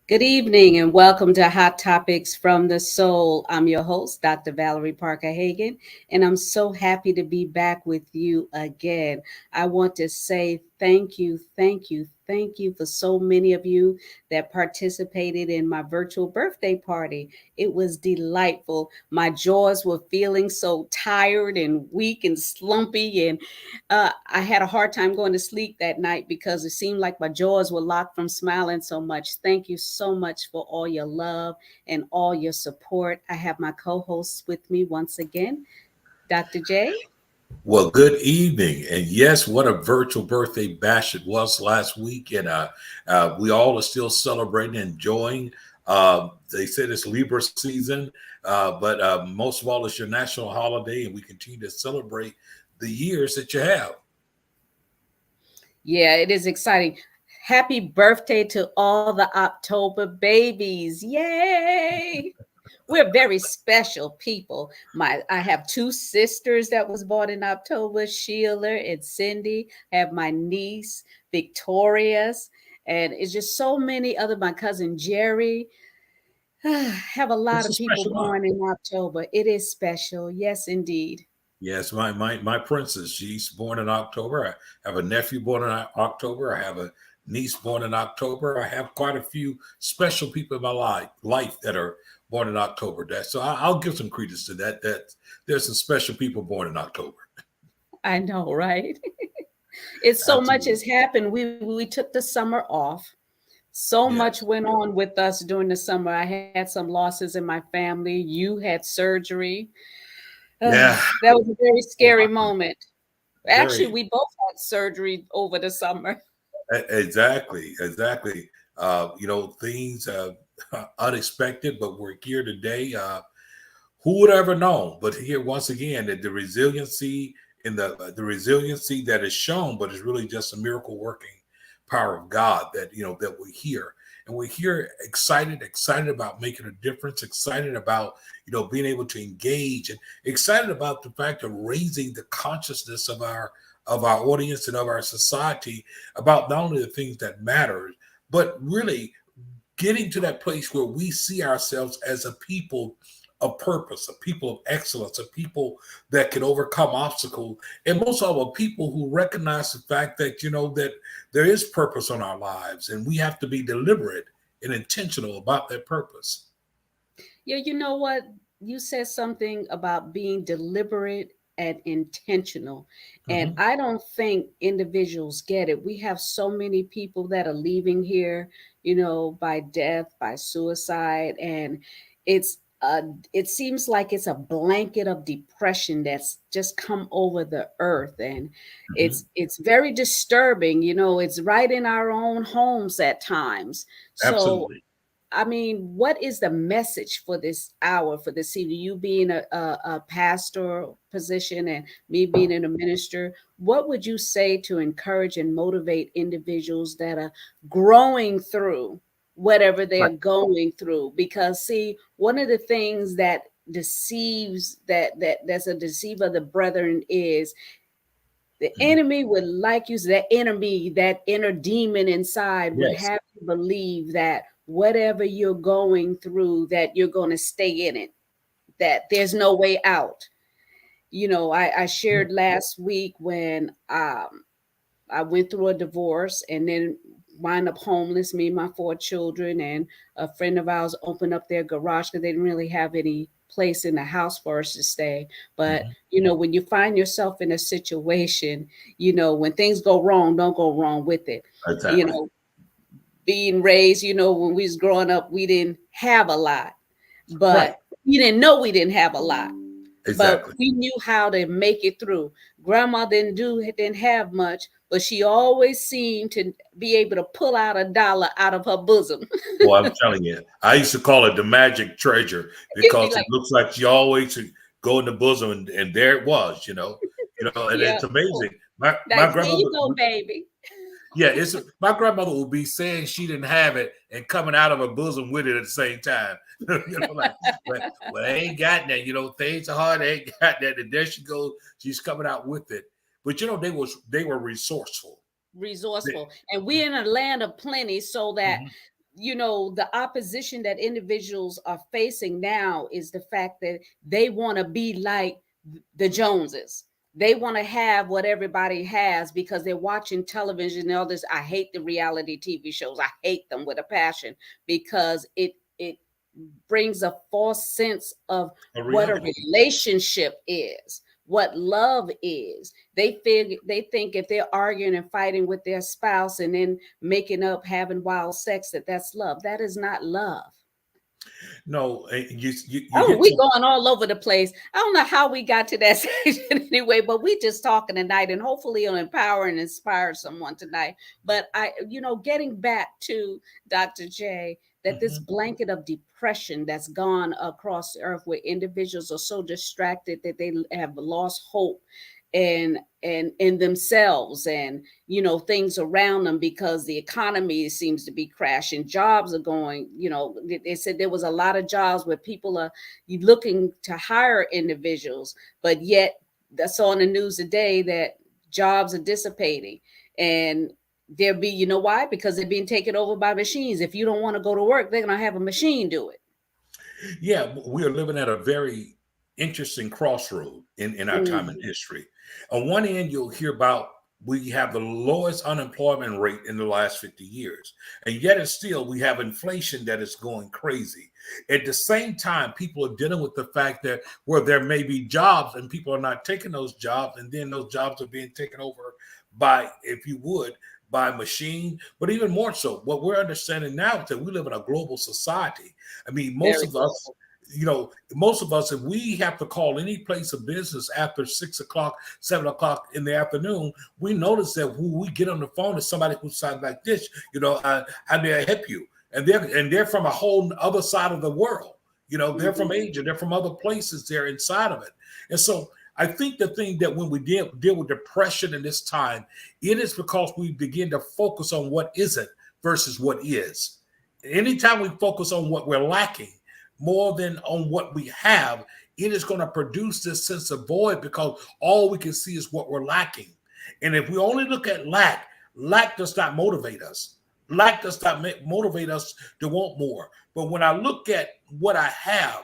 Good evening and welcome to Hot Topics from the Soul. I'm your host, Dr. Valerie Parker-Hagan, and I'm so happy to be back with you again. I want to say thank you for so many of you that participated in my virtual birthday party. It was delightful. My jaws were feeling so tired and weak and slumpy, and I had a hard time going to sleep that night because it seemed like my jaws were locked from smiling so much. Thank you so much for all your love and all your support. I have my co hosts with me once again, Dr. J. Well, good evening. And yes, what a virtual birthday bash it was last week. And we all are still celebrating, enjoying. They said it's Libra season, but most of all, it's your national holiday, and we continue to celebrate the years that you have. Yeah, it is exciting. Happy birthday to all the October babies. Yay! We're very special people. I have two sisters that was born in October, Sheila and Cindy. I have my niece, Victoria's, and it's just so many other, my cousin Jerry. Have a lot It's a of people special month. born in October. It is special. Yes, indeed. Yes, my princess, she's born in October. I have a nephew born in October. I have a niece born in October. I have quite a few special people in my life that are born in October. I'll give some credence to that. That there's some special people born in October. I know, right? It's so much Absolutely. has happened. We took the summer off. So much Yes. went on with us during the summer. I had some losses in my family. You had surgery. Yeah. That was a very Oh scary my goodness. moment. Actually, Very we both had surgery over the summer. exactly. Things unexpected, but we're here today. Who would ever know? But here once again, that the resiliency and the resiliency that is shown, but it's really just a miracle working power of God that that we're here. And we're here excited about making a difference, excited about being able to engage, and excited about the fact of raising the consciousness of our audience and of our society about not only the things that matter, but really getting to that place where we see ourselves as a people of purpose, a people of excellence, a people that can overcome obstacles, and most of all, people who recognize the fact that that there is purpose on our lives, and we have to be deliberate and intentional about that purpose. Yeah, you know what? You said something about being deliberate and intentional. And Hmm. I don't think individuals get it. We have so many people that are leaving here, by death, by suicide. And it's, it seems like it's a blanket of depression that's just come over the earth, and Hmm. it's very disturbing. It's right in our own homes at times. So Absolutely. I mean, what is the message for this hour, for this evening? You being a pastor position and me being in a minister, what would you say to encourage and motivate individuals that are growing through whatever they're Right. going through? Because see, one of the things that deceives that's a deceiver of the brethren is the Hmm. enemy would like you, that enemy, that inner demon inside would Yes. have you believe that whatever you're going through, that you're going to stay in it, that there's no way out. I shared last week when I went through a divorce and then wind up homeless, me and my four children, and a friend of ours opened up their garage because they didn't really have any place in the house for us to stay. But, Hmm. when you find yourself in a situation, when things go wrong, don't go wrong with it. You Exactly. know, being raised, when we was growing up, we didn't have a lot, Right. but we didn't know we didn't have a lot, but Exactly. we knew how to make it through. Grandma didn't have much, but she always seemed to be able to pull out a dollar out of her bosom. Well, I'm telling you, I used to call it the magic treasure It'd be because it like, looks like you always should go in the bosom, and there it was, and yeah, it's amazing. My like here grandmother, you go, baby. yeah, it's my grandmother will be saying she didn't have it and coming out of her bosom with it at the same time. Like, well, I ain't got that. Things are hard. I ain't got that, and there she goes. She's coming out with it. But they were resourceful. They, Resourceful, and we're in a land of plenty, so that mhm. the opposition that individuals are facing now is the fact that they want to be like the Joneses. They want to have what everybody has because they're watching television and all this. I hate the reality TV shows. I hate them with a passion because it brings a false sense of A what a reality. relationship is, what love is. They think if they're arguing and fighting with their spouse and then making up, having wild sex, that's love. That is not love. No, you Oh, hit we some. going all over the place. I don't know how we got to that stage anyway, but we just talking tonight, and hopefully it'll empower and inspire someone tonight. But getting back to Dr. J, that this Mhm. blanket of depression that's gone across the earth, where individuals are so distracted that they have lost hope and in themselves, and things around them, because the economy seems to be crashing, jobs are going, they said there was a lot of jobs where people are looking to hire individuals, but yet I saw in the news today that jobs are dissipating, and there be, why? Because they're being taken over by machines. If you don't want to go to work, they're going to have a machine do it. Yeah, we are living at a very interesting crossroad in our time in Mhm. history. On one end, you'll hear about we have the lowest unemployment rate in the last 50 years. And yet and still we have inflation that is going crazy. At the same time, people are dealing with the fact that where there may be jobs and people are not taking those jobs, and then those jobs are being taken over by, if you would, by machine. But even more so, what we're understanding now is that we live in a global society. I mean, most Very of us, global. most of us, if we have to call any place of business after 6 o'clock, 7 o'clock in the afternoon, we notice that when we get on the phone is somebody who sounds like this, how may I help you? And they're from a whole other side of the world. They're from Mhm. Asia, they're from other places, they're inside of it. And so I think the thing that when we deal with depression in this time, it is because we begin to focus on what isn't versus what is. Anytime we focus on what we're lacking more than on what we have, it is going to produce this sense of void because all we can see is what we're lacking. And if we only look at lack does not motivate us. Lack does not motivate us to want more. But when I look at what I have,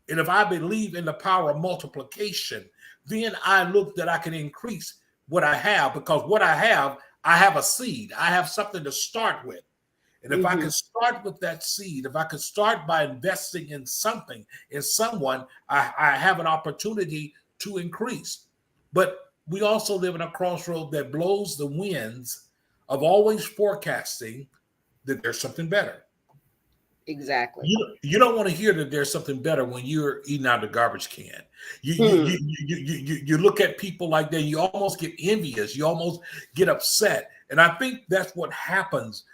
and if I believe in the power of multiplication, then I look that I can increase what I have, because what I have a seed. I have something to start with. And if I can Mhm. start with that seed, if I can start by investing in something, in someone, I have an opportunity to increase. But we also live in a crossroad that blows the winds of always forecasting that there's something better. Exactly. You don't want to hear that there's something better when you're eating out of the garbage can. Hmm. You look at people like that, you almost get envious, you almost get upset, and I think that's what happens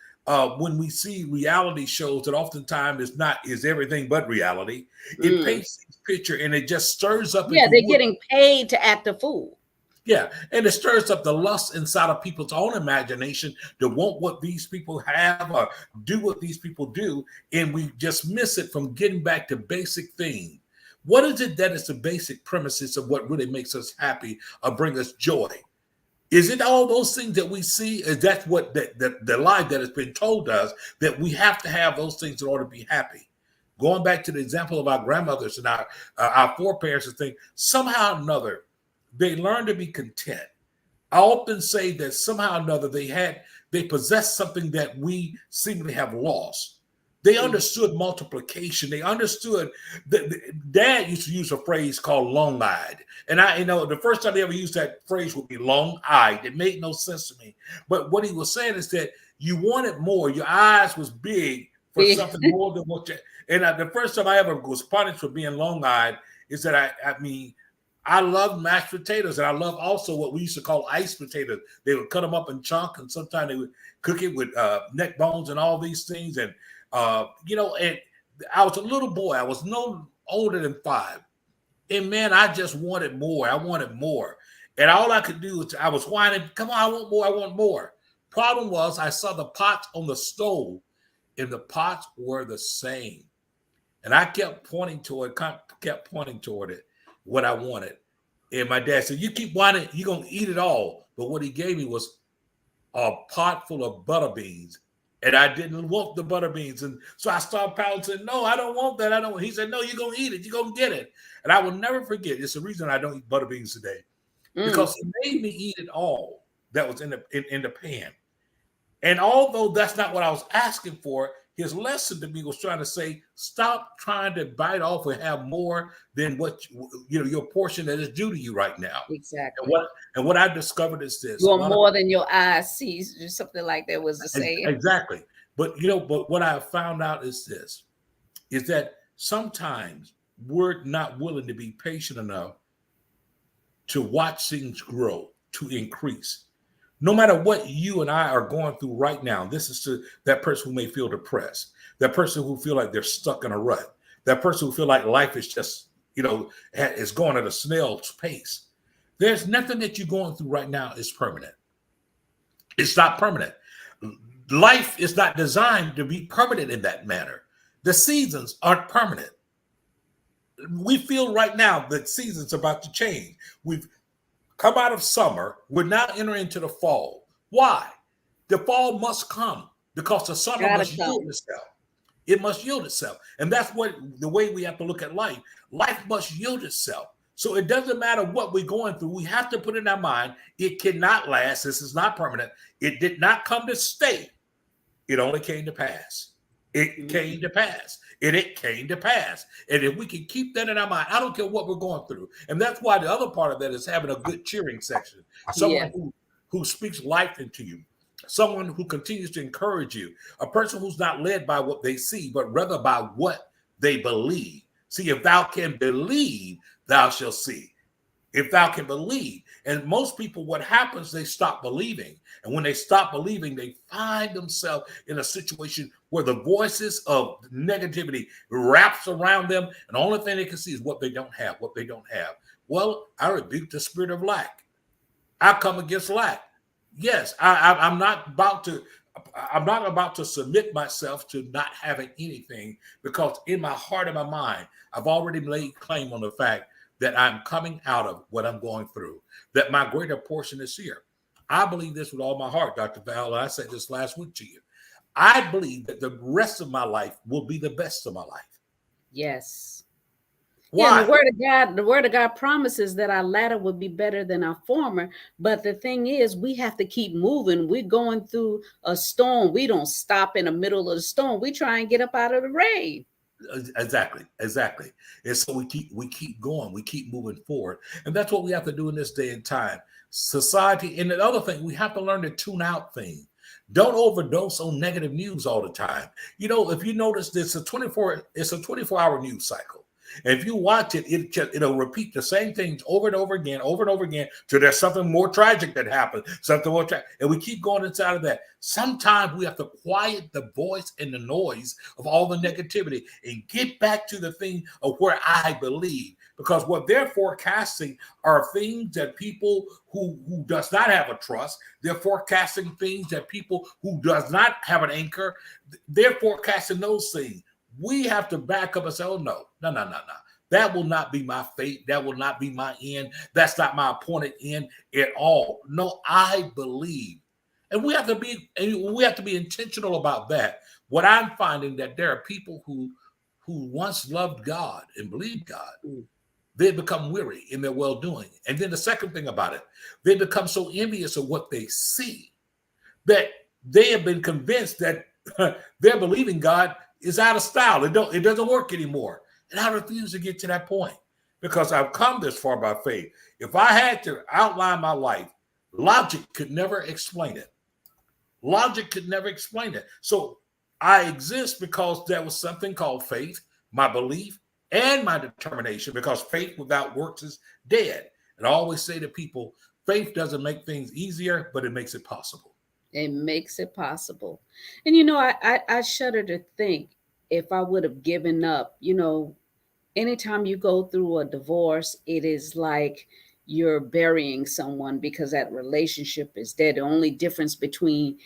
when we see reality shows that oftentimes is everything but reality. It Mm. paints this picture and it just stirs up, if Yeah, you they're would. getting paid to act a fool. Yeah, and it stirs up the lust inside of people's own imagination to want what these people have or do what these people do, and we just miss it from getting back to basic things. What is it that is the basic premises of what really makes us happy or bring us joy? Is it all those things that we see? Is that what the lie that has been told us, that we have to have those things in order to be happy? Going back to the example of our grandmothers and our foreparents, and think somehow or another they learned to be content. I often say that somehow or another they possessed something that we seemingly have lost. They Mhm. understood multiplication. They understood that Dad used to use a phrase called long-eyed. And the first time they ever used that phrase would be long-eyed. It made no sense to me. But what he was saying is that you wanted more. Your eyes was big for Big. something more than what you. And the first time I ever was punished for being long-eyed is that I love mashed potatoes, and I love also what we used to call iced potatoes. They would cut them up in chunks, and sometimes they would cook it with neck bones and all these things. And I was a little boy. I was no older than 5, and man, I just wanted more. I wanted more, and all I could do was I was whining, "Come on, I want more! I want more!" Problem was, I saw the pots on the stove, and the pots were the same. And I kept pointing toward it, what I wanted. And my dad said, "You keep wanting, you're gonna eat it all." But what he gave me was a pot full of butter beans. And I didn't want the butter beans. And so I started pouting, saying, no, I don't want that. I don't. He said, no, you're going to eat it. You're going to get it. And I will never forget. It's the reason I don't eat butter beans today, Mm, because he made me eat it all that was in the pan. And although that's not what I was asking for, his lesson to me was trying to say, stop trying to bite off and have more than what your portion that is due to you right now. And exactly. what I discovered is this: a You're lot of more than your eyes see, or something like that was the saying. exactly. But what I found out is this: is that sometimes we're not willing to be patient enough to watch things grow, to increase. No matter what you and I are going through right now, this is to that person who may feel depressed, that person who feel like they're stuck in a rut, that person who feel like life is just, is going at a snail's pace. There's nothing that you're going through right now is permanent. It's not permanent. Life is not designed to be permanent in that manner. The seasons aren't permanent. We feel right now that seasons are about to change. We've come out of summer. We're now entering into the fall. Why? The fall must come because the summer Gotta must yield come. itself. It must yield itself. And that's what the way we have to look at life. Life must yield itself. So it doesn't matter what we're going through. We have to put in our mind, it cannot last. This is not permanent. It did not come to stay. It only came to pass. It came to pass. And it came to pass. And if we can keep that in our mind, I don't care what we're going through. And that's why the other part of that is having a good cheering section. Someone Yes. who speaks life into you. Someone who continues to encourage you. A person who's not led by what they see, but rather by what they believe. See, if thou can believe, thou shalt see. If thou can believe. And most people, what happens, they stop believing. And when they stop believing, they find themselves in a situation where the voices of negativity wraps around them. And the only thing they can see is what they don't have, what they don't have. Well, I rebuke the spirit of lack. I come against lack. Yes, I'm not about to. I'm not about to submit myself to not having anything, because in my heart and my mind, I've already laid claim on the fact that I'm coming out of what I'm going through, that my greater portion is here. I believe this with all my heart, Dr. Val. I said this last week to you. I believe that the rest of my life will be the best of my life. Yes. Yeah, and Why? the word of God promises that our latter would be better than our former. But the thing is, we have to keep moving. We're going through a storm. We don't stop in the middle of the storm. We try and get up out of the rain. Exactly. And so we keep going, we keep moving forward. And that's what we have to do in this day and time. Society, and the other thing, we have to learn to tune out things. Don't overdose on negative news all the time. If you notice, it's a 24-hour news cycle. And if you watch it, it'll repeat the same things over and over again, till there's something more tragic that happens, something more tragic. And we keep going inside of that. Sometimes we have to quiet the voice and the noise of all the negativity and get back to the thing of where I believe. Because what they're forecasting are things that people who does not have a trust, they're forecasting things that people who does not have an anchor, they're forecasting those things. We have to back up and say, oh, no. That will not be my fate. That will not be my end. That's not my appointed end at all. No, I believe. And we have to be intentional about that. What I'm finding, that there are people who once loved God and believed God, Mm. they become weary in their well-doing. And then the second thing about it, they become so envious of what they see that they have been convinced that their believing God is out of style. It doesn't work anymore. And I refuse to get to that point, because I've come this far by faith. If I had to outline my life, logic could never explain it. Logic could never explain it. So I exist because there was something called faith, my belief, and my determination, because faith without works is dead. And I always say to people, faith doesn't make things easier, but it makes it possible. It makes it possible. And I shudder to think, if I would have given up. Anytime you go through a divorce, it is like you're burying someone, because that relationship is dead. The only difference between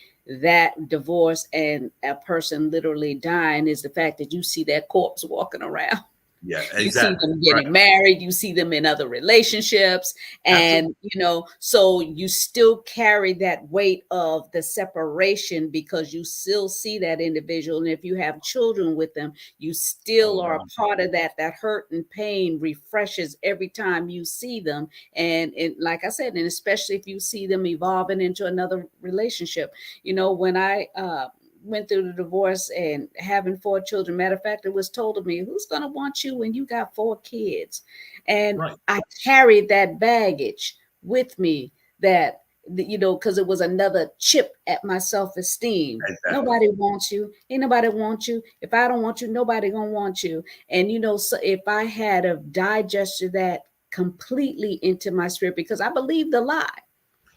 that divorce and a person literally dying is the fact that you see that corpse walking around. Yeah, You see exactly. them Right. getting married, you see them in other relationships, Absolutely. and so you still carry that weight of the separation because you still see that individual. And if you have children with them, you still Oh are wow. a part of that. That hurt and pain refreshes every time you see them. And like I said, and especially if you see them evolving into another relationship. When I went through the divorce and having 4 children. Matter of fact, it was told to me, who's going to want you when you got 4 kids? And Right. I carried that baggage with me that, because it was another chip at my self-esteem. Exactly. Nobody wants you. Ain't nobody want you. If I don't want you, nobody gonna want you. And so if I had have digested that completely into my spirit, because I believed the lie.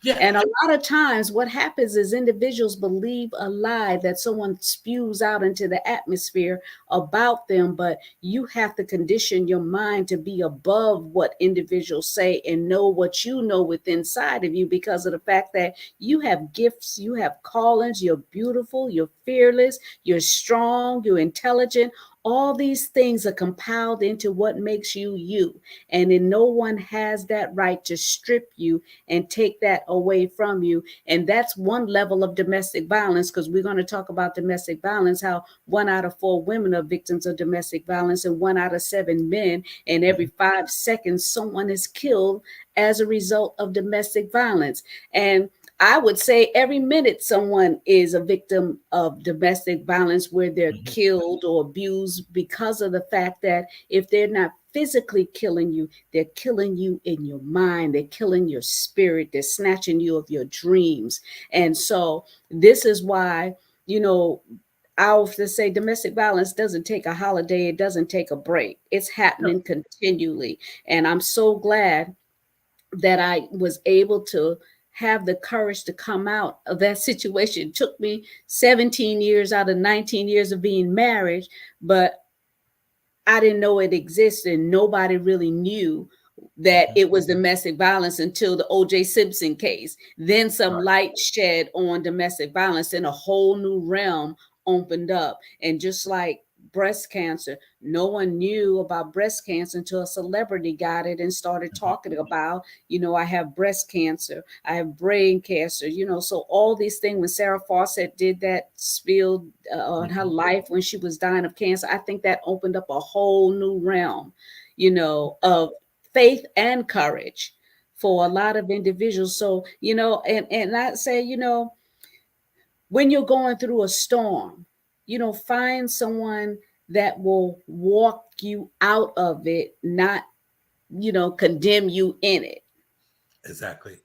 Yeah. And a lot of times, what happens is individuals believe a lie that someone spews out into the atmosphere about them, but you have to condition your mind to be above what individuals say and know what you know within inside of you because of the fact that you have gifts, you have callings, you're beautiful, you're fearless, you're strong, you're intelligent. All these things are compiled into what makes you you. And then no one has that right to strip you and take that away from you. And that's one level of domestic violence, because we're going to talk about domestic violence, how 1 out of 4 women are victims of domestic violence and 1 out of 7 men. And every Mhm. 5 seconds, someone is killed as a result of domestic violence. And I would say every minute someone is a victim of domestic violence where they're Mhm. killed or abused because of the fact that if they're not physically killing you, they're killing you in your mind. They're killing your spirit. They're snatching you of your dreams. And so this is why, you know, I often say domestic violence doesn't take a holiday. It doesn't take a break. It's No. happening continually. And I'm so glad that I was able to have the courage to come out of that situation. It took me 17 years out of 19 years of being married, but I didn't know it existed. Nobody really knew that Mhm. it was domestic violence until the O.J. Simpson case. Then some Right. light shed on domestic violence, and a whole new realm opened up. And just like breast cancer, no one knew about breast cancer until a celebrity got it and started Mhm. talking about, I have breast cancer, I have brain cancer, so all these things. When Sarah Fawcett did that spill on her Mhm. life when she was dying of cancer, I think that opened up a whole new realm, of faith and courage for a lot of individuals. So, and I say, when you're going through a storm, find someone that will walk you out of it, not, condemn you in it. Exactly.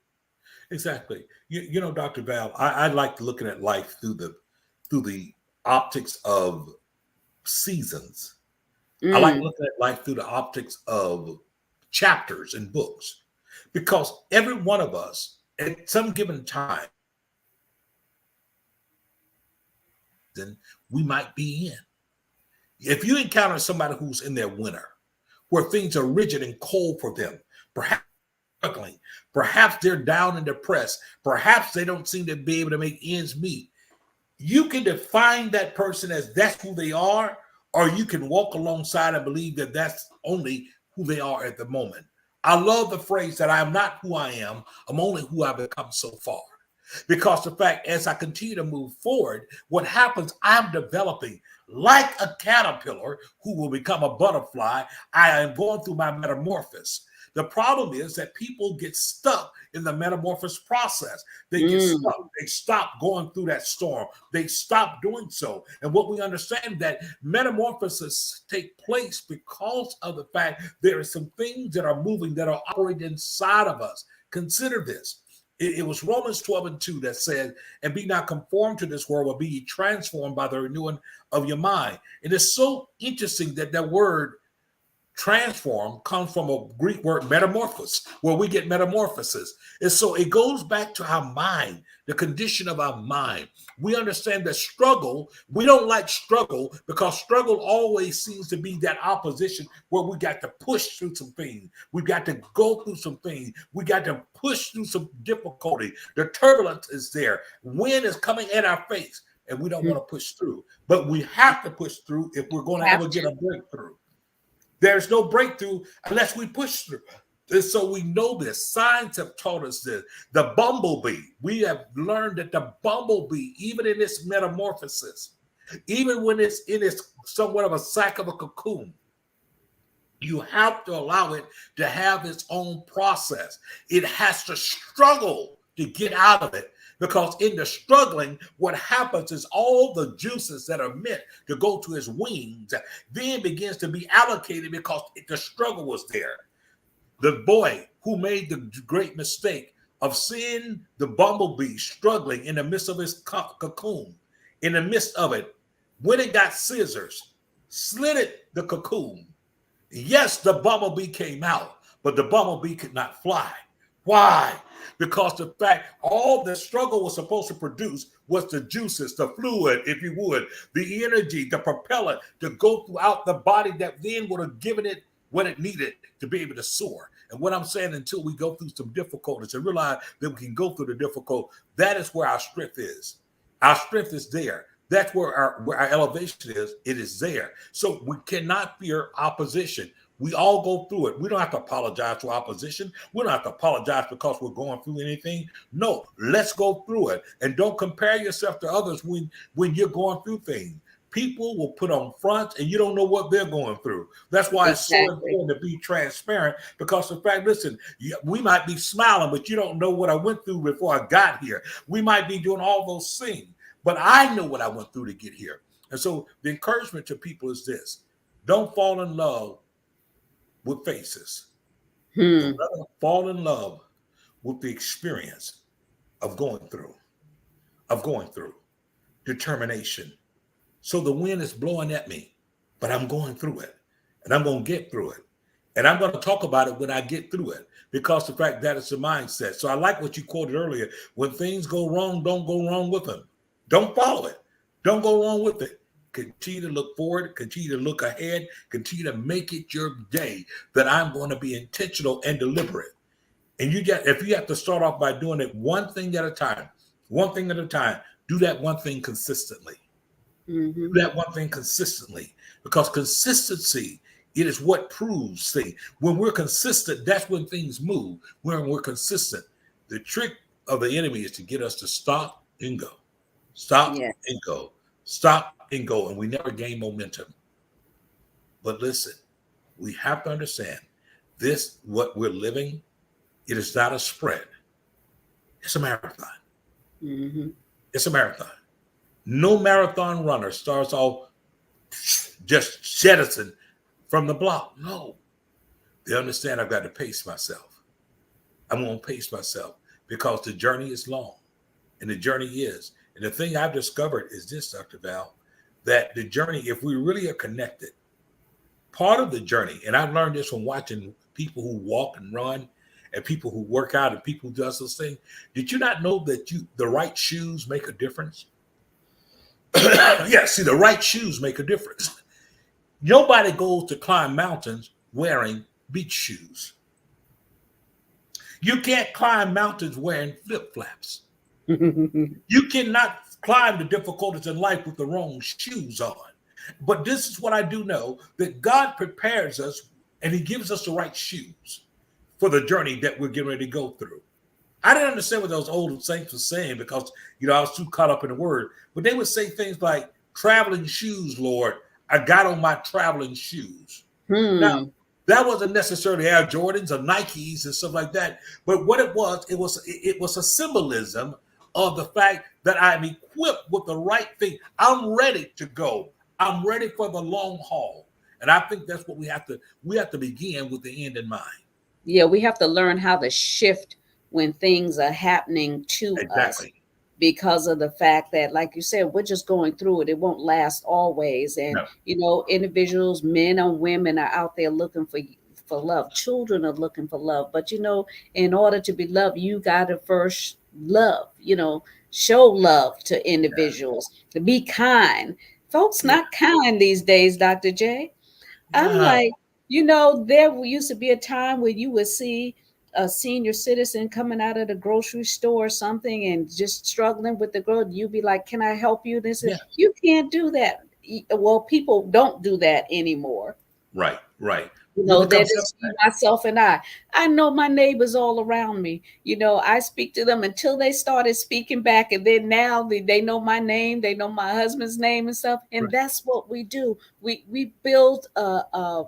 Exactly. Dr. Val, I like looking at life through the optics of seasons. I like Mm, looking at life through the optics of chapters in books because every one of us at some given time then we might be in. If you encounter somebody who's in their winter, where things are rigid and cold for them, perhaps struggling, perhaps they're down and depressed, perhaps they don't seem to be able to make ends meet, you can define that person as that's who they are, or you can walk alongside and believe that that's only who they are at the moment. I love the phrase that I am not who I am, I'm only who I've become so far. Because the fact, as I continue to move forward, what happens, I'm developing like a caterpillar who will become a butterfly. I am going through my metamorphosis. The problem is that people get stuck in the metamorphosis process. They get mm, stuck. They stop going through that storm. They stop doing so. And what we understand that metamorphosis take place because of the fact there are some things that are moving that are operating inside of us. Consider this. It was Romans 12 and 2 that said, and be not conformed to this world, but be ye transformed by the renewing of your mind. And it's so interesting that that word transform comes from a Greek word metamorphosis, where we get metamorphosis. And so it goes back to our mind, the condition of our mind. We understand that struggle, we don't like struggle because struggle always seems to be that opposition where we got to push through some things. We got to go through some things. We got to push through some difficulty. The turbulence is there. Wind is coming at our face and we don't mm. want to push through. But we have to push through if we're going to Have ever get to. a breakthrough. There's no breakthrough unless we push through. And so we know this. Science have taught us this. The bumblebee, we have learned that the bumblebee, even in its metamorphosis, even when it's in its somewhat of a sack of a cocoon, you have to allow it to have its own process. It has to struggle to get out of it, because in the struggling, what happens is all the juices that are meant to go to its wings then begins to be allocated because the struggle was there. The boy who made the great mistake of seeing the bumblebee struggling in the midst of his cocoon, in the midst of it, when it got scissors, slit it, the cocoon. Yes, the bumblebee came out, but the bumblebee could not fly. Why? Because the fact all the struggle was supposed to produce was the juices, the fluid, if you would, the energy, the propellant to go throughout the body that then would have given it what it needed to be able to soar. And what I'm saying, until we go through some difficulties and realize that we can go through the difficult, that is where our strength is. Our strength is there. That's where our elevation is. It is there. So we cannot fear opposition. We all go through it. We don't have to apologize to opposition. We don't have to apologize because we're going through anything. No, let's go through it. And don't compare yourself to others when you're going through things. People will put on fronts and you don't know what they're going through. That's why it's so Exactly. important to be transparent, because in fact, listen, we might be smiling, but you don't know what I went through before I got here. We might be doing all those things, but I know what I went through to get here. And so the encouragement to people is this: don't fall in love with faces, but Hmm. rather fall in love with the experience of going through, of going through determination. So the wind is blowing at me, but I'm going through it, and I'm going to get through it. And I'm going to talk about it when I get through it, because the fact that it's a mindset. So I like what you quoted earlier. When things go wrong, don't go wrong with them. Don't follow it. Don't go wrong with it. Continue to look forward, continue to look ahead, continue to make it your day that I'm going to be intentional and deliberate. And if you have to start off by doing it one thing at a time, one thing at a time, do that one thing consistently. Hmm. Do that one thing consistently, because consistency, it is what proves things. When we're consistent, that's when things move. When we're consistent, the trick of the enemy is to get us to stop and go, stop Yeah. and go, stop and go, and we never gain momentum. But listen, we have to understand this: what we're living, it is not a sprint; it's a marathon. Hmm. It's a marathon. No marathon runner starts off just jettison from the block. No, they understand I've got to pace myself. I'm going to pace myself because the journey is long, and the journey is. And the thing I've discovered is this, Dr. Val, that the journey, if we really are connected, part of the journey, and I've learned this from watching people who walk and run, and people who work out, and people who do those things. Did you not know that the right shoes make a difference? Yeah, see, the right shoes make a difference. Nobody goes to climb mountains wearing beach shoes. You can't climb mountains wearing flip flops. You cannot climb the difficulties in life with the wrong shoes on. But this is what I do know, that God prepares us and He gives us the right shoes for the journey that we're getting ready to go through. I didn't understand what those old saints were saying, because I was too caught up in the word. But they would say things like, "Traveling shoes, Lord. I got on my traveling shoes." Now, Hmm. that wasn't necessarily Air Jordans or Nikes and stuff like that. But what it was a symbolism of the fact that I'm equipped with the right thing. I'm ready to go. I'm ready for the long haul. And I think that's what we have to begin with the end in mind. Yeah, we have to learn how to shift when things are happening to us, Exactly. because of the fact that, like you said, we're just going through it. It won't last always. And, No. individuals, men and women, are out there looking for love. Children are looking for love. But, in order to be loved, you got to first love, show love to individuals, to be kind. Folks Yeah. not kind these days, Dr. J. I'm No. like, there used to be a time where you would see a senior citizen coming out of the grocery store or something and just struggling with the girl. You'd be like, "Can I help you?" This, Yeah. you can't do that. Well, people don't do that anymore. Right, right. You We know, become that is sympathetic. myself and I. I know my neighbors all around me. You know, I speak to them until they started speaking back. And then now they know my name, they know my husband's name and stuff. And Right. that's what we do. We build a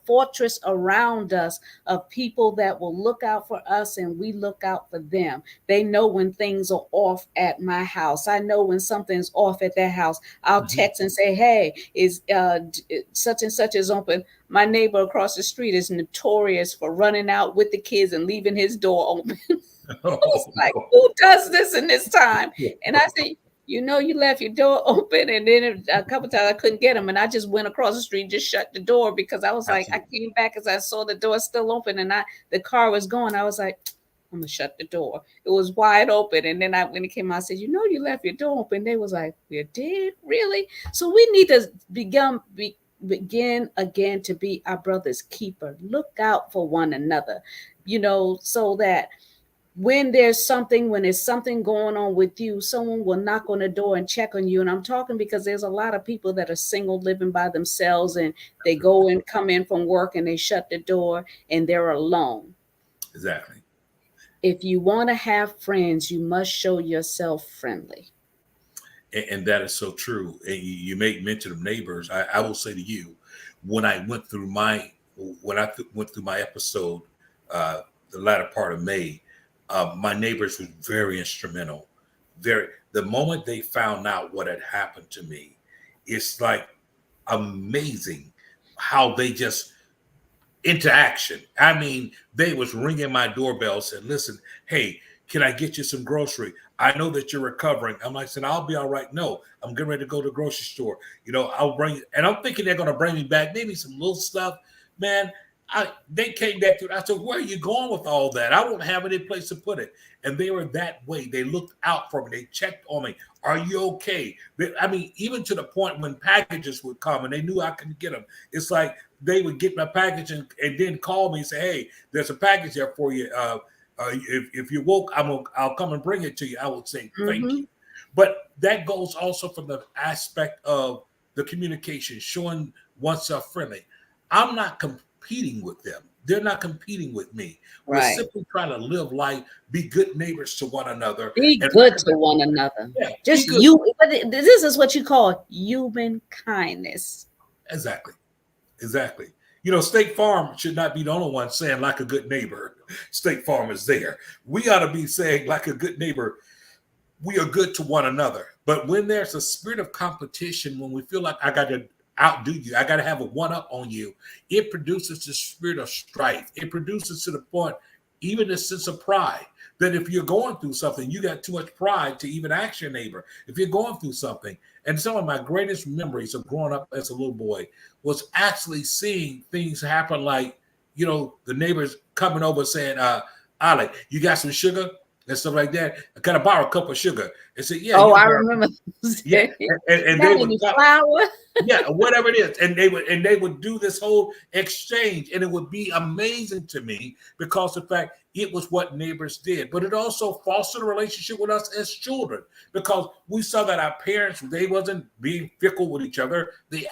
fortress around us of people that will look out for us and we look out for them. They know when things are off at my house. I know when something's off at their house. I'll Mhm. text and say, hey, is such and such is open. My neighbor across the street is notorious for running out with the kids and leaving his door open. I was Oh like, no. who does this in this time? And I said, you know, you left your door open. And then a couple times I couldn't get him. And I just went across the street, just shut the door because I was like, I Absolutely. came back as I saw the door still open and the car was going. I was like, I'm gonna shut the door. It was wide open. And then when it came out, I said, you know, you left your door open. They was like, you did? Really? So we need to begin again to be our brother's keeper. Look out for one another, you know, so that when there's something going on with you, someone will knock on the door and check on you. And I'm talking because there's a lot of people that are single living by themselves and they Absolutely. go and come in from work and they shut the door and they're alone. Exactly. If you want to have friends, you must show yourself friendly. And that is so true. And you make mention of neighbors. I will say to you, when I went through my went through my episode, uh, the latter part of May, my neighbors was very instrumental. Very, the moment they found out what had happened to me, it's like amazing how they just into action. I mean, they was ringing my doorbell, said, "Listen, hey, can I get you some grocery? I know that you're recovering." I'm like, "Said I'll be all right." No, I'm getting ready to go to the grocery store. I'll bring you, and I'm thinking they're gonna bring me back maybe some little stuff. Man, they came back to it. I said, "Where are you going with all that? I won't have any place to put it." And they were that way. They looked out for me. They checked on me. Are you okay? I mean, even to the point when packages would come and they knew I couldn't get them. It's like they would get my package and then call me and say, "Hey, there's a package there for you. If you woke, I'll come and bring it to you." I would say thank Mm-hmm. you, but that goes also from the aspect of the communication, showing oneself friendly. I'm not competing with them. They're not competing with me. We're Right. simply trying to live life, be good neighbors to one another, Be and good to one another. yeah, be Just good. you. This is what you call human kindness. Exactly. Exactly. State Farm should not be the only one saying like a good neighbor. State Farm is there. We ought to be saying like a good neighbor, we are good to one another. But when there's a spirit of competition, when we feel like I got to outdo you, I got to have a one up on you, it produces the spirit of strife. It produces to the point, even a sense of pride. That if you're going through something, you got too much pride to even ask your neighbor. If you're going through something, and some of my greatest memories of growing up as a little boy was actually seeing things happen like, the neighbors coming over saying, "Ali, you got some sugar?" and stuff like that. I got to borrow a cup of sugar. And said, "Yeah, Oh, you I borrow." remember Yeah, saying, and got they would any flour? yeah, whatever it is, and they would do this whole exchange, and it would be amazing to me because the fact it was what neighbors did, but it also fostered a relationship with us as children because we saw that our parents, they wasn't being fickle with each other. They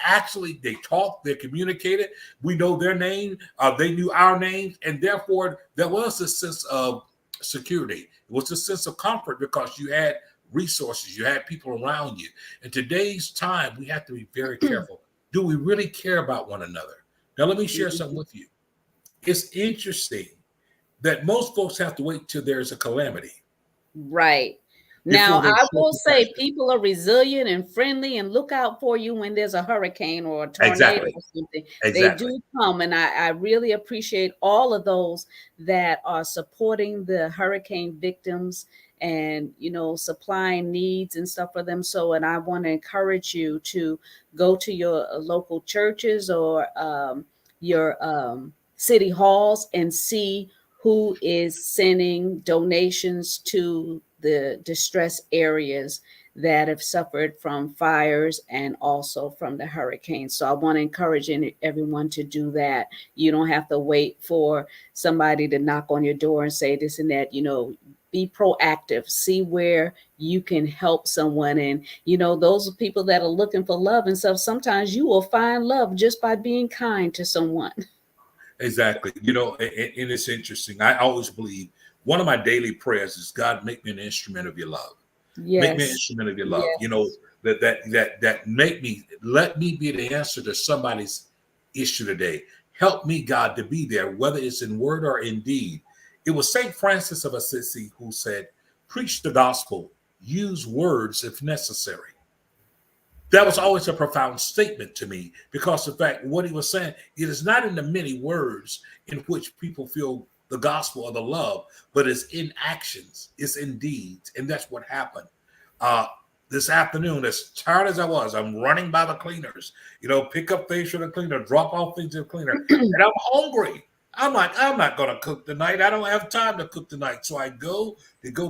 talked, they communicated. We know their name, they knew our names, and therefore there was a sense of security. It was a sense of comfort because you had resources, you had people around you. In today's time, we have to be very careful. Do we really care about one another? Now, let me share something with you. It's interesting that most folks have to wait till there's a calamity Right. Now, before they I show will say compassion. people are resilient and friendly and look out for you when there's a hurricane or a tornado Exactly. or something. They Exactly. do come, and I really appreciate all of those that are supporting the hurricane victims and, you know, supplying needs and stuff for them. So, and I want to encourage you to go to your local churches or your city halls and see who is sending donations to the distressed areas that have suffered from fires and also from the hurricane. So I want to encourage everyone to do that. You don't have to wait for somebody to knock on your door and say this and that. You know, be proactive, see where you can help someone. And those are people that are looking for love and stuff. Sometimes you will find love just by being kind to someone. Exactly. And it's interesting. I always believe one of my daily prayers is, God, make me an instrument of your love. Make me an Yes. instrument of your love. Yes. That make me, let me be the answer to somebody's issue today. Help me, God, to be there, whether it's in word or in deed. It was Saint Francis of Assisi who said, preach the gospel, use words if necessary. That was always a profound statement to me, because the fact what he was saying, it is not in the many words in which people feel the gospel or the love, but it's in actions, it's in deeds. And that's what happened. Uh, this afternoon, as tired as I was, I'm running by the cleaners, pick up things from the cleaner, drop off things to the cleaner, and I'm hungry. I'm like, I'm not going to cook tonight. I don't have time to cook tonight. So I go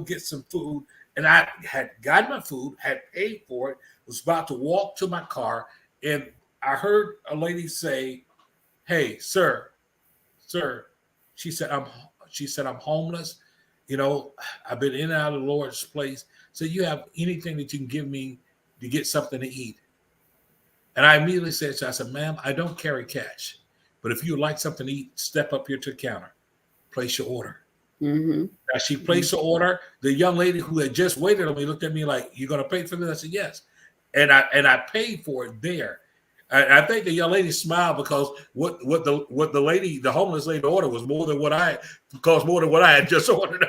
get some food. And I had gotten my food, had paid for it, was about to walk to my car, and I heard a lady say, "Hey, sir," she said, I'm homeless. I've been in and out of the Lord's place. So you have anything that you can give me to get something to eat?" And I immediately said, I said, "Ma'am, I don't carry cash, but if you would like something to eat, step up here to the counter, place your order." Mm-hmm. As she placed the order, the young lady who had just waited on me looked at me like, "You gonna pay for this?" I said, "Yes." And I paid for it there. I think the young lady smiled, because what the lady, the homeless lady ordered was more than what I cost more than what I had just ordered.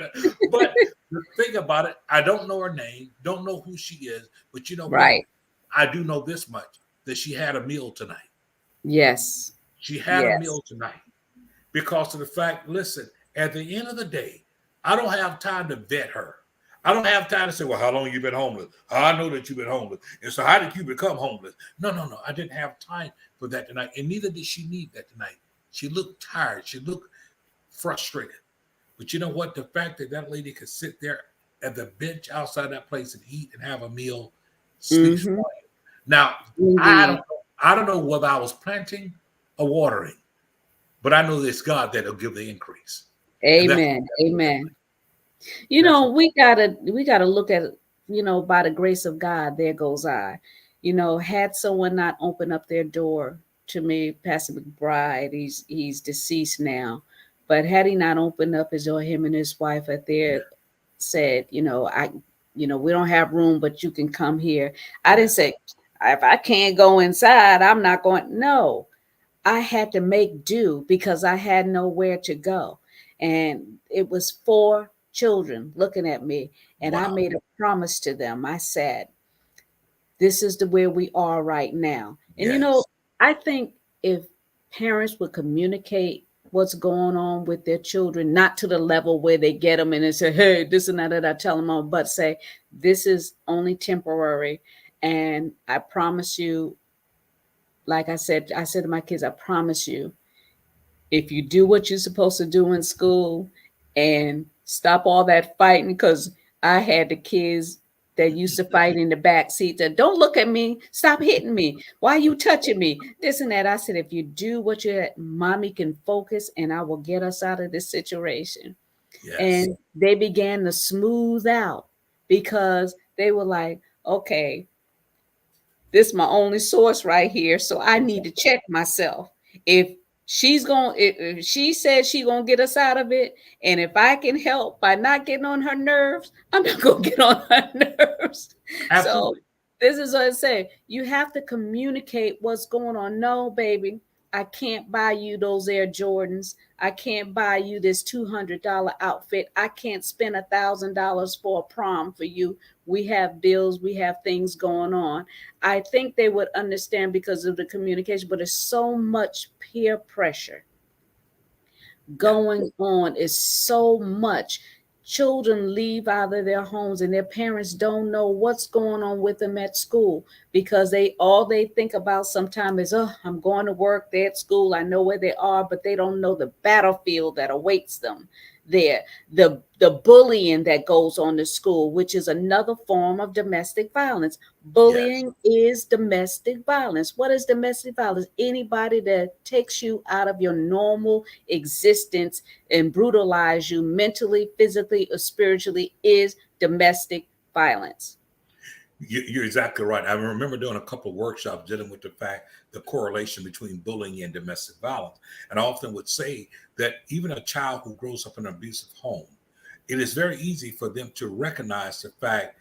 But the thing about it, I don't know her name, don't know who she is, but you know what? Right. I do know this much, that she had a meal tonight. Yes. She had a Yes. meal tonight, because of the fact, listen, at the end of the day, I don't have time to vet her. I don't have time to say, well, how long you been homeless? I know that you've been homeless. And so how did you become homeless? No, no, no. I didn't have time for that tonight. And neither did she need that tonight. She looked tired. She looked frustrated. But you know what? The fact that that lady could sit there at the bench outside that place and eat and have a meal speaks Mm-hmm. volumes. Now, I don't Indeed. know. I don't know whether I was planting or watering, but I know it's God that'll give the increase. And Amen. Amen. that's what We gotta look at, by the grace of God, there goes I. Had someone not open up their door to me, Pastor McBride, he's deceased now, but had he not opened up his door, him and his wife at there said, we don't have room, but you can come here. I didn't yes. say, if I can't go inside, I'm not going. No, I had to make do because I had nowhere to go. And it was four children looking at me. And I Wow. made a promise to them. I said, this is the where we are right now. And Yes. I think if parents would communicate what's going on with their children, not to the level where they get them and they say, hey, this and that, I tell them on, but say, this is only temporary. And I promise you, like I said to my kids, I promise you, if you do what you're supposed to do in school and stop all that fighting, because I had the kids that used to fight in the back seat that don't look at me, stop hitting me, why are you touching me, this and that. I said, if you do what you, mommy can focus and I will get us out of this situation. Yes. And they began to smooth out because they were like, okay, this is my only source right here, so I need to check myself. If if she says she gonna get us out of it, and if I can help by not getting on her nerves, I'm not gonna get on her nerves. So Absolutely. this is what I say. You have to communicate what's going on. No, baby, I can't buy you those Air Jordans. I can't buy you this $200 outfit. I can't spend $1,000 for a prom for you. We have bills, we have things going on. I think they would understand because of the communication, but there's so much peer pressure Yeah. going on, is so much. Children leave out of their homes and their parents don't know what's going on with them at school because they think about sometimes is, oh, I'm going to work, they're at school, I know where they are, but they don't know the battlefield that awaits them. there. The bullying that goes on in school, which is another form of domestic violence. Yes. Bullying is domestic violence. What is domestic violence? Anybody that takes you out of your normal existence and brutalize you mentally, physically, or spiritually is domestic violence. You're exactly right. I remember doing a couple of workshops dealing with the correlation between bullying and domestic violence. And I often would say that even a child who grows up in an abusive home, it is very easy for them to recognize the fact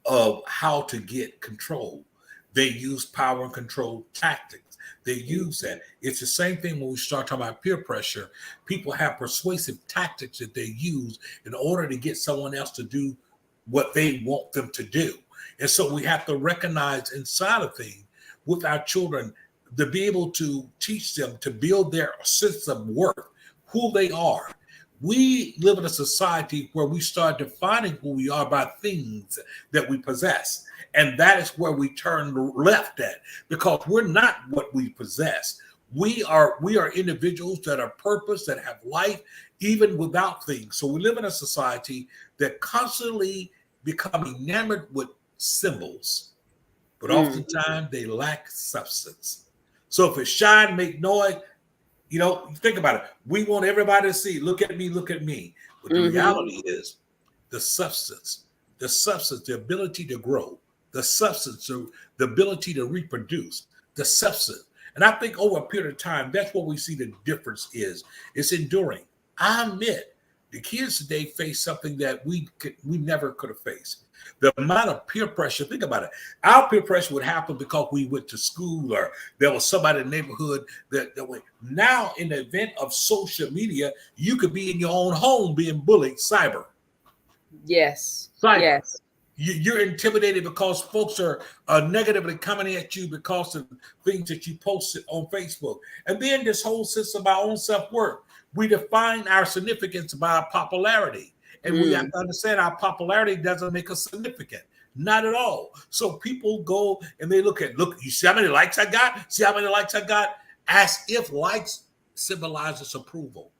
of how to get control. They use power and control tactics. They use that. It's the same thing when we start talking about peer pressure. People have persuasive tactics that they use in order to get someone else to do what they want them to do. And so we have to recognize inside of things with our children to be able to teach them to build their sense of worth, who they are. We live in a society where we start defining who we are by things that we possess. And that is where we turn left at because we're not what we possess. We are individuals that are purpose, that have life, even without things. So we live in a society that constantly become enamored with symbols, but Mm, oftentimes they lack substance. So if it's shine, make noise, think about it. We want everybody to see, look at me. But the mm-hmm. reality is the substance, the ability to grow, the substance, the ability to reproduce, the substance. And I think over a period of time, that's what we see the difference is. It's enduring. I admit the kids today face something that we never could have faced. The amount of peer pressure, think about it. Our peer pressure would happen because we went to school or there was somebody in the neighborhood that went. Now, in the event of social media, you could be in your own home being bullied cyber. Yes. Cyber. Yes. You're intimidated because folks are negatively coming at you because of things that you posted on Facebook. And then this whole system of our own self-worth. We define our significance by our popularity. And we have Mm, to understand our popularity doesn't make us significant. Not at all. So people go and they look, you see how many likes I got? See how many likes I got? As if likes symbolizes approval.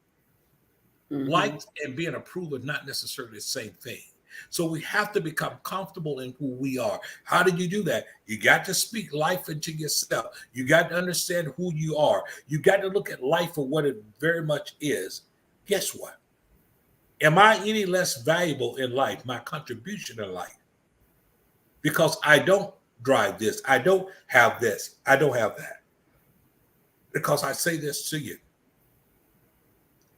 mm-hmm. Likes and being approved are not necessarily the same thing. So we have to become comfortable in who we are. How do you do that? You got to speak life into yourself. You got to understand who you are. You got to look at life for what it very much is. Guess what? Am I any less valuable in life, my contribution in life? Because I don't drive this. I don't have this. I don't have that. Because I say this to you.